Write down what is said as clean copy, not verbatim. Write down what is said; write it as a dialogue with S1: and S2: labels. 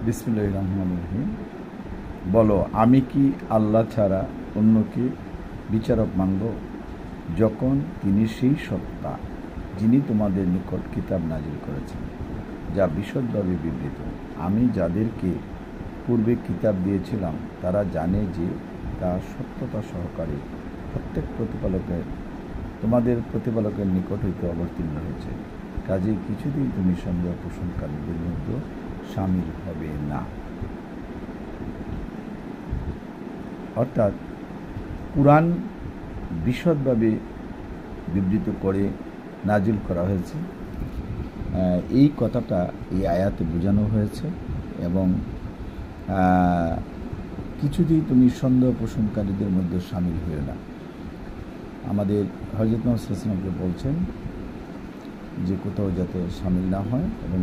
S1: বিসমিল্লাহির রহমানির রহিম। বলো, আমি কি আল্লাহ ছাড়া অন্যকে বিচারক মানব, যখন তিনি সেই সত্তা যিনি তোমাদের নিকট কিতাব নাজিল করেছেন, যা বিশদভাবে বিবৃত। আমি যাদেরকে পূর্বে কিতাব দিয়েছিলাম তারা জানে যে তা সত্যতা সহকারে প্রত্যেক তোমাদের প্রতিপালকের নিকট হইতে অবতীর্ণ হয়েছে। কাজেই কিছুদিন তুমি সন্দেহ পোষণকারীদের মধ্যে সামিল হবে না। অর্থাৎ কুরআন বিশদভাবে বিবৃত করে নাজিল করা হয়েছে, এই কথাটা এই আয়াতে বোঝানো হয়েছে। এবং কিছুতেই তুমি সন্দেহ পোষণকারীদের মধ্যে সামিল হয়ে না। আমাদের হযরত মুহাম্মদ সাল্লাল্লাহু আলাইহি ওয়াসাল্লামকে বলছেন যে কোথাও যাতে সামিল না হয় এবং